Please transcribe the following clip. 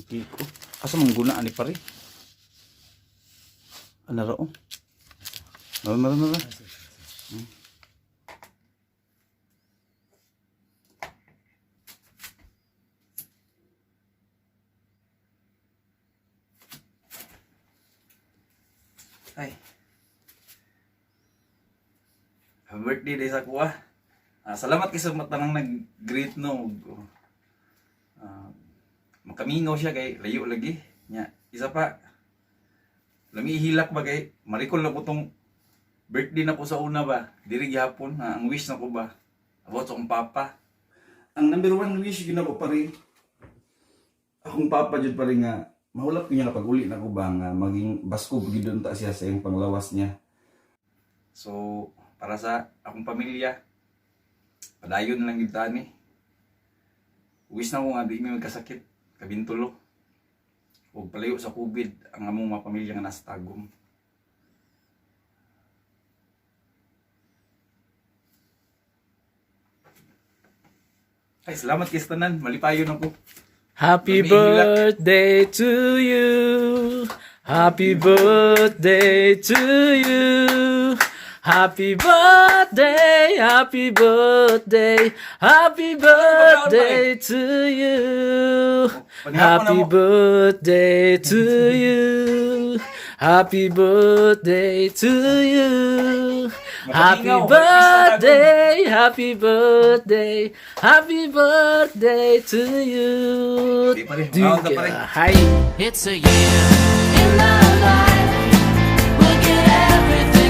Tingki ko. Asa mong gunaan ni pare? Ano ra o? Mara. Ay. Happy birthday day sa kuha. Salamat kay sa matanang nag-greet no. Makamingaw siya kay layo lagi. Nya, isa pa. Lami hilak ba kay marikol na ko tong birthday na ko sa una ba. Diri gihapon ang wish na ko ba. About sa akong papa. Ang number one wish gina ko pare. Akong papa jud pare nga mahulap ko niya na pag-uli na ko ba nga maging basko gidon ta siya sa iyong panglawas niya. So, para sa akong pamilya, padayon lang gid tani. Wish na ko nga di may magkasakit, kabintulo. Ug palayo sa COVID ang among mga pamilya nga nasa tagom. Ay, salamat kay tanan, malipayon ako. Happy birthday to you. Happy birthday to you. Happy birthday, happy birthday, happy birthday to you. Happy birthday to you. Happy birthday to you. Happy birthday, happy birthday, happy birthday to you. Hi. It's a year in our life. We'll get everything.